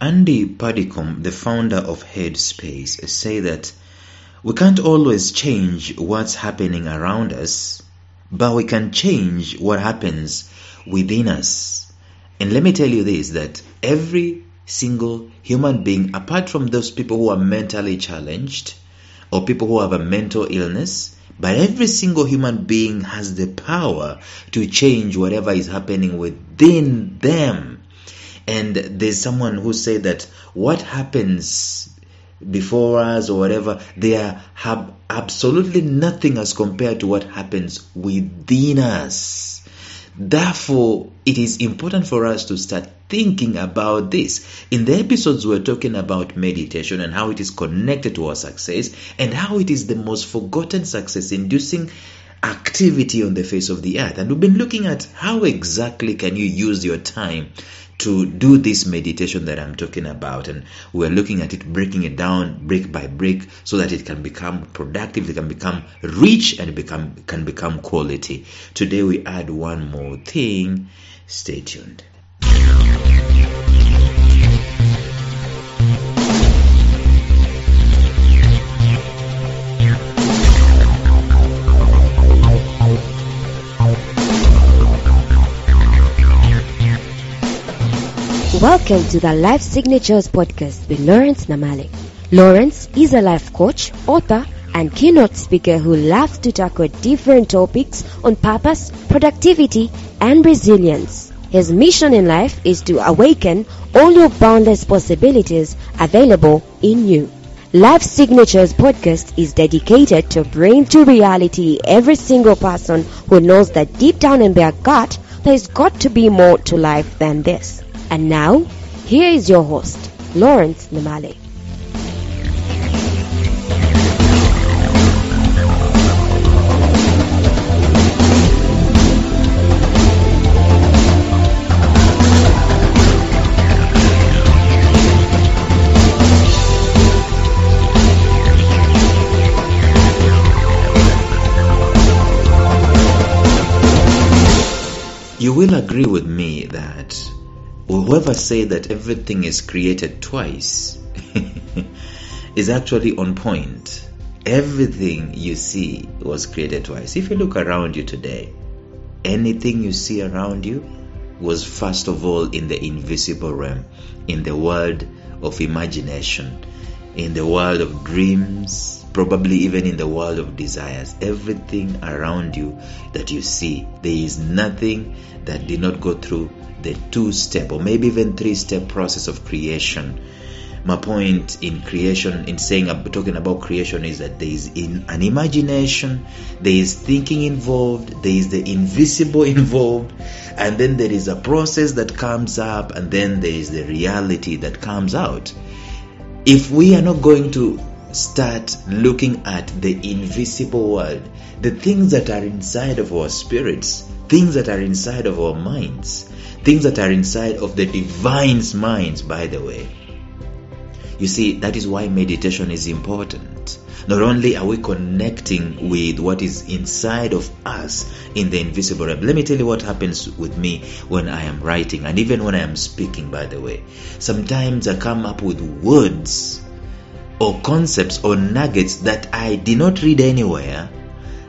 Andy Puddicombe, the founder of Headspace, say that we can't always change what's happening around us, but we can change what happens within us. And let me tell you this, that every single human being, apart from those people who are mentally challenged or people who have a mental illness, but every single human being has the power to change whatever is happening within them. And there's someone who said that what happens before us or whatever, they have absolutely nothing as compared to what happens within us. Therefore, it is important for us to start thinking about this. In the episodes, we're talking about meditation and how it is connected to our success and how it is the most forgotten success-inducing activity on the face of the earth. And we've been looking at how exactly can you use your time to do this meditation that I'm talking about, and we're looking at it, breaking it down brick by brick so that it can become productive, it can become rich, and can become quality. Today we add one more thing. Stay tuned. Welcome to the Life Signatures podcast with Lawrence Namale. Lawrence is a life coach, author, and keynote speaker who loves to tackle different topics on purpose, productivity, and resilience. His mission in life is to awaken all your boundless possibilities available in you. Life Signatures podcast is dedicated to bring to reality every single person who knows that deep down in their gut, there's got to be more to life than this. And now, here is your host, Lawrence Namale. You will agree with me that whoever said that everything is created twice is actually on point. Everything you see was created twice. If you look around you today, anything you see around you was first of all in the invisible realm, in the world of imagination, in the world of dreams, probably even in the world of desires. Everything around you that you see, there is nothing that did not go through the 2-step or maybe even 3-step process of creation. My point in creation, in talking about creation, is that there is an imagination, there is thinking involved, there is the invisible involved, and then there is a process that comes up, and then there is the reality that comes out. If we are not going to start looking at the invisible world, the things that are inside of our spirits, things that are inside of our minds, things that are inside of the divine's minds, by the way. You see, that is why meditation is important. Not only are we connecting with what is inside of us in the invisible realm. Let me tell you what happens with me when I am writing and even when I am speaking, by the way. Sometimes I come up with words or concepts or nuggets that I did not read anywhere,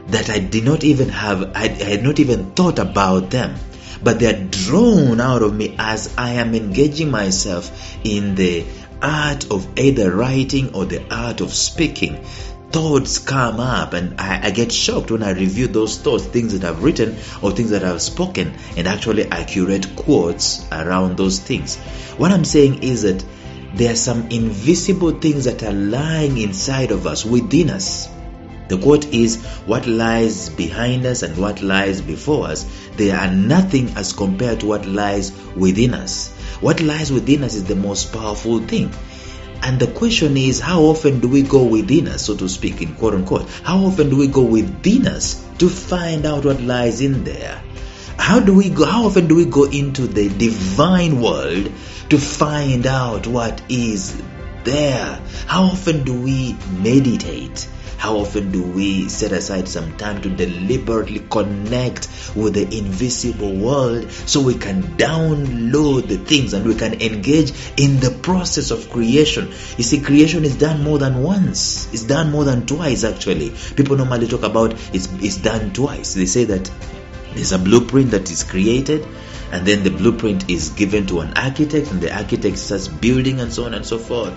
that I did not even have, I had not even thought about them. But they are drawn out of me as I am engaging myself in the art of either writing or the art of speaking. Thoughts come up and I get shocked when I review those thoughts, things that I've written or things that I've spoken, and actually I curate quotes around those things. What I'm saying is that there are some invisible things that are lying inside of us, within us. The quote is, what lies behind us and what lies before us, they are nothing as compared to what lies within us. What lies within us is the most powerful thing. And the question is, how often do we go within us, so to speak, in quote unquote? How often do we go within us to find out what lies in there? How often do we go into the divine world to find out what is there? How often do we meditate? How often do we set aside some time to deliberately connect with the invisible world so we can download the things and we can engage in the process of creation? You see, creation is done more than once. It's done more than twice, actually. People normally talk about it's done twice. They say that there's a blueprint that is created, and then the blueprint is given to an architect, and the architect starts building and so on and so forth.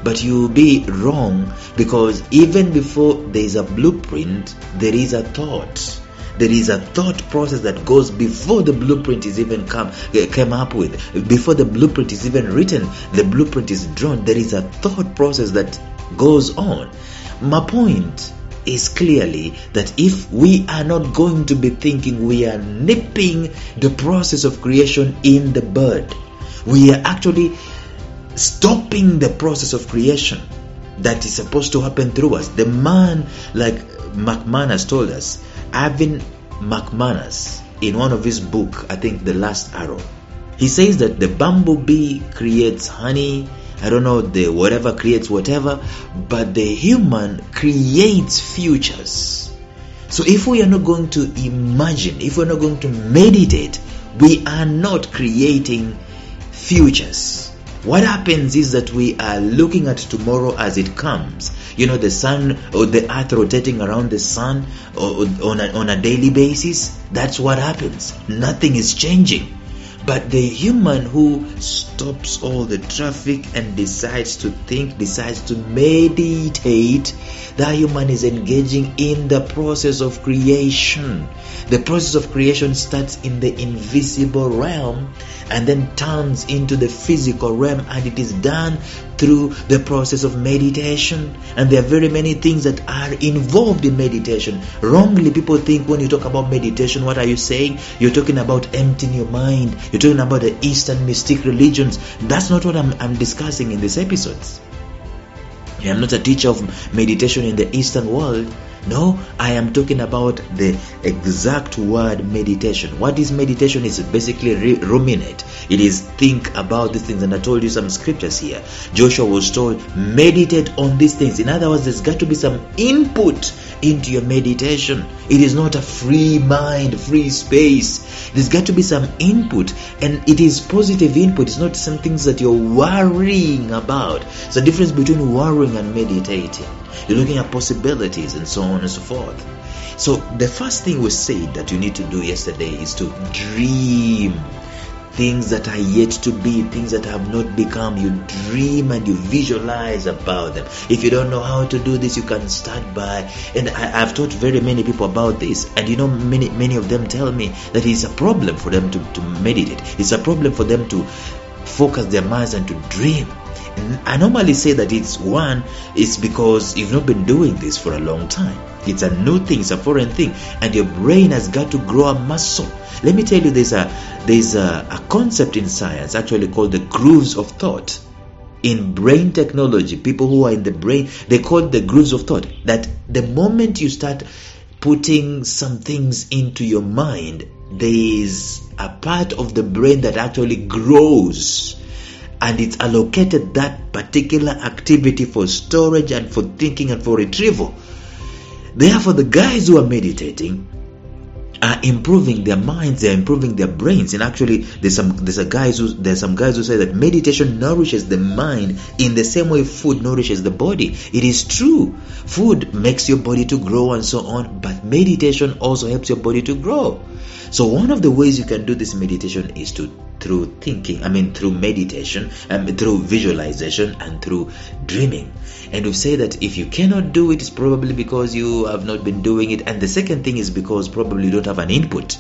But you'll be wrong, because even before there is a blueprint, there is a thought. There is a thought process that goes before the blueprint is even came up with. Before the blueprint is even written, the blueprint is drawn. There is a thought process that goes on. My point is clearly that if we are not going to be thinking, we are nipping the process of creation in the bud. We are actually stopping the process of creation that is supposed to happen through us. The man, like McManus told us, Alvin McManus, in one of his book, I think The Last Arrow, he says that the bumblebee creates honey, I don't know, the whatever creates whatever, but the human creates futures. So if we are not going to imagine, if we're not going to meditate, we are not creating futures. What happens is that we are looking at tomorrow as it comes. You know, the sun or the earth rotating around the sun on a daily basis. That's what happens. Nothing is changing. But the human who stops all the traffic and decides to think, decides to meditate, that human is engaging in the process of creation. The process of creation starts in the invisible realm and then turns into the physical realm, and it is done through the process of meditation. And there are very many things that are involved in meditation. Wrongly, people think when you talk about meditation, what are you saying? You're talking about emptying your mind. You're talking about the Eastern mystic religions. That's not what I'm discussing in these episodes. I am not a teacher of meditation in the Eastern world. No, I am talking about the exact word meditation. What is meditation? It's basically ruminate. It is think about these things. And I told you some scriptures here. Joshua was told, meditate on these things. In other words, there's got to be some input into your meditation. It is not a free mind, free space. There's got to be some input, and it is positive input. It's not some things that you're worrying about. It's a difference between worrying and meditating. You're looking at possibilities and so on and so forth. So the first thing we said that you need to do yesterday is to dream things that are yet to be, things that have not become. You dream and you visualize about them. If you don't know how to do this, you can start by, and I've taught very many people about this, and you know, many of them tell me that it's a problem for them to meditate. It's a problem for them to focus their minds and to dream. I normally say that it's because you've not been doing this for a long time. It's a new thing, it's a foreign thing, and your brain has got to grow a muscle. Let me tell you, there's a concept in science actually called the grooves of thought. In brain technology, people who are in the brain, they call it the grooves of thought. That the moment you start putting some things into your mind, there is a part of the brain that actually grows, and it's allocated that particular activity for storage and for thinking and for retrieval. Therefore, the guys who are meditating are improving their minds, they are improving their brains. And actually, there's some guys who say that meditation nourishes the mind in the same way food nourishes the body. It is true. Food makes your body to grow and so on, but meditation also helps your body to grow. So one of the ways you can do this meditation is through meditation, through visualization and through dreaming. And we say that if you cannot do it, it's probably because you have not been doing it. And the second thing is because probably you don't have an input.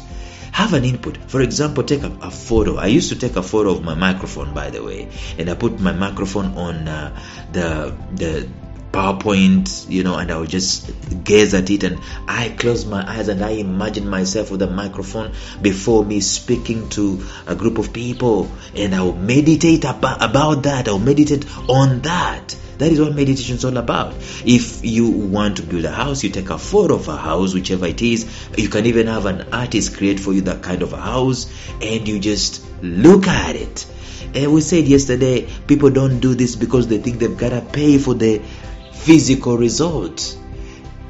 Have an input. For example, take a photo. I used to take a photo of my microphone, by the way, and I put my microphone on the PowerPoint, and I would just gaze at it, and I close my eyes and I imagine myself with a microphone before me speaking to a group of people, and I will meditate about that. I will meditate on that. That is what meditation is all about. If you want to build a house, you take a photo of a house, whichever it is. You can even have an artist create for you that kind of a house, and you just look at it. And we said yesterday, people don't do this because they think they've got to pay for the physical result.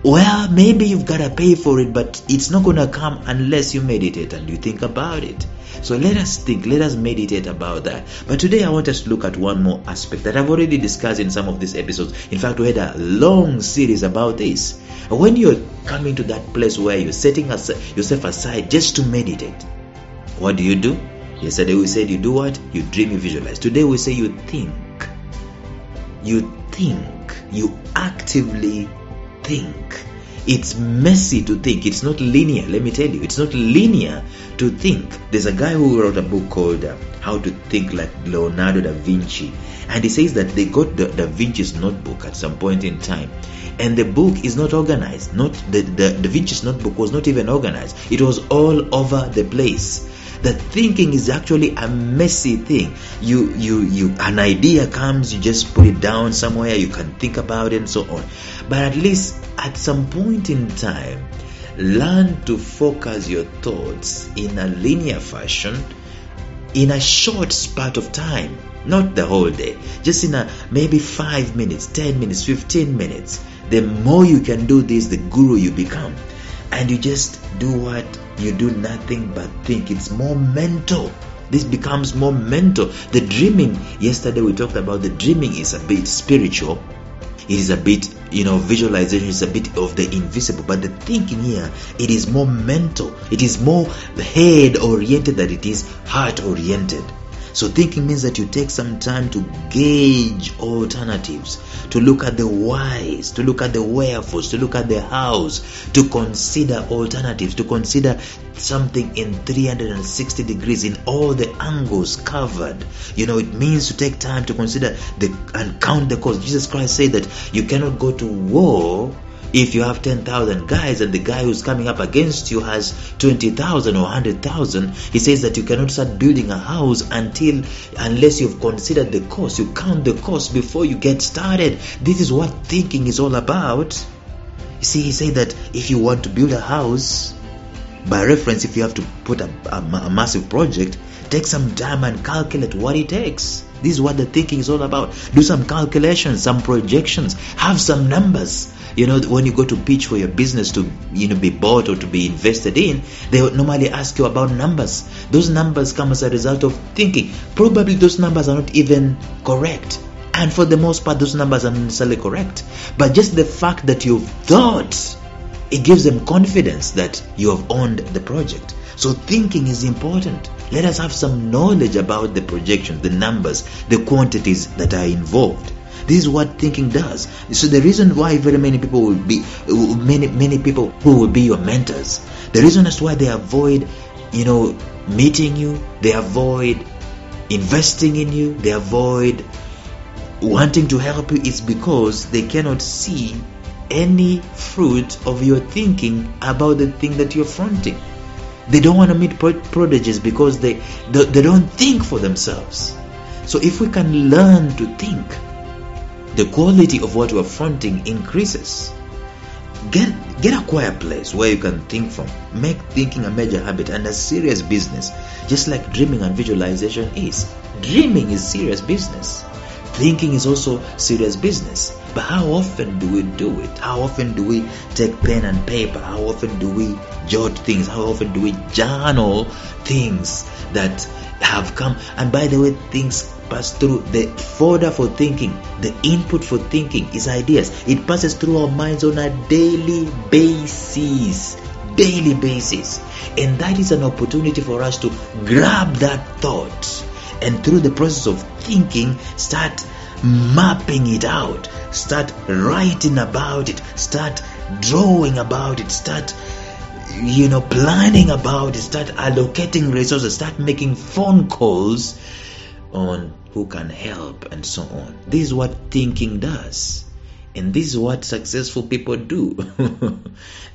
Well, maybe you've got to pay for it, but it's not going to come unless you meditate and you think about it. So let us think, let us meditate about that. But today I want us to look at one more aspect that I've already discussed in some of these episodes. In fact, we had a long series about this. When you're coming to that place where you're setting yourself aside just to meditate, what do? Yesterday we said you do what? You dream, you visualize. Today we say you think. You think. You actively think. It's messy to think. It's not linear. Let me tell you, it's not linear to think. There's a guy who wrote a book called How to Think Like Leonardo da Vinci, and he says that they got Da Vinci's notebook at some point in time, and the book is not organized. Not the Da Vinci's notebook was not even organized. It was all over the place. The thinking is actually a messy thing. You an idea comes, you just put it down somewhere, you can think about it and so on. But at least at some point in time, learn to focus your thoughts in a linear fashion in a short spat of time, not the whole day, just in a maybe 5 minutes, 10 minutes, 15 minutes. The more you can do this, the guru you become. And you just do what? You do nothing but think. It's more mental. This becomes more mental. The dreaming, yesterday we talked about the dreaming is a bit spiritual. It is a bit, visualization is a bit of the invisible. But the thinking here, it is more mental. It is more head oriented than it is heart oriented. So thinking means that you take some time to gauge alternatives, to look at the whys, to look at the wherefores, to look at the hows, to consider alternatives, to consider something in 360 degrees in all the angles covered. It means to take time to consider and count the cost. Jesus Christ said that you cannot go to war if you have 10,000 guys and the guy who's coming up against you has 20,000 or 100,000. He says that you cannot start building a house unless you've considered the cost. You count the cost before you get started. This is what thinking is all about. You see, he said that if you want to build a house, by reference, if you have to put a massive project, take some time and calculate what it takes. This is what the thinking is all about. Do some calculations, some projections, have some numbers. When you go to pitch for your business to be bought or to be invested in, they would normally ask you about numbers. Those numbers come as a result of thinking. Probably those numbers are not even correct. And for the most part, those numbers are not necessarily correct. But just the fact that you've thought, it gives them confidence that you have owned the project. So thinking is important. Let us have some knowledge about the projections, the numbers, the quantities that are involved. This is what thinking does. So the reason why very many people will be, many people who will be your mentors, the reason as to why they avoid, meeting you, they avoid investing in you, they avoid wanting to help you, is because they cannot see any fruit of your thinking about the thing that you're fronting. They don't want to meet prodigies because they don't think for themselves. So if we can learn to think, the quality of what we're fronting increases. Get a quiet place where you can think from. Make thinking a major habit and a serious business, just like dreaming and visualization is. Dreaming is serious business. Thinking is also serious business. But how often do we do it? How often do we take pen and paper? How often do we jot things? How often do we journal things that have come? And by the way, things pass through the folder for thinking. The input for thinking is ideas. It passes through our minds on a daily basis. And that is an opportunity for us to grab that thought, and through the process of thinking, start mapping it out, start writing about it, start drawing about it, start planning about it, start allocating resources, start making phone calls on who can help and so on. This is what thinking does. And this is what successful people do.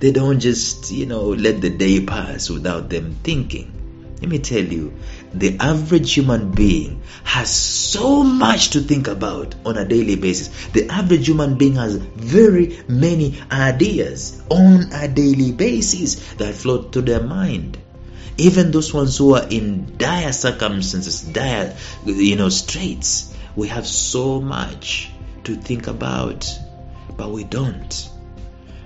They don't just, let the day pass without them thinking. Let me tell you, the average human being has so much to think about on a daily basis. The average human being has very many ideas on a daily basis that float through their mind. Even those ones who are in dire circumstances, dire, straits, we have so much to think about, but we don't.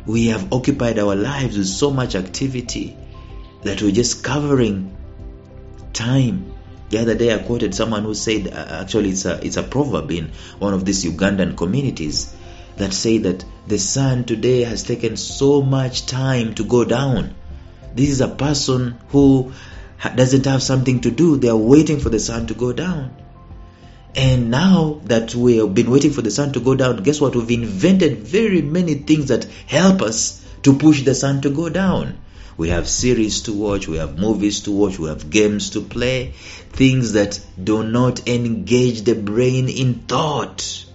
We have occupied our lives with so much activity that we're just covering time. The other day I quoted someone who said, actually it's a proverb in one of these Ugandan communities, that say that the sun today has taken so much time to go down. This is a person who doesn't have something to do. They are waiting for the sun to go down. And now that we have been waiting for the sun to go down, guess what? We've invented very many things that help us to push the sun to go down. We have series to watch, we have movies to watch, we have games to play, things that do not engage the brain in thought.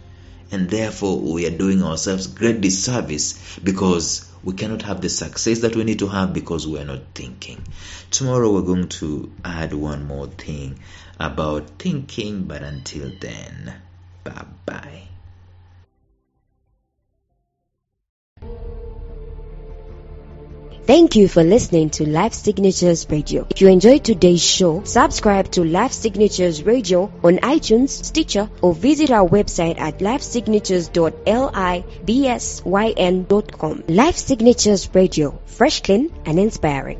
And therefore, we are doing ourselves great disservice because we cannot have the success that we need to have because we are not thinking. Tomorrow, we're going to add one more thing about thinking, but until then, bye-bye. Thank you for listening to Life Signatures Radio. If you enjoyed today's show, subscribe to Life Signatures Radio on iTunes, Stitcher, or visit our website at lifesignatures.libsyn.com. Life Signatures Radio, fresh, clean, and inspiring.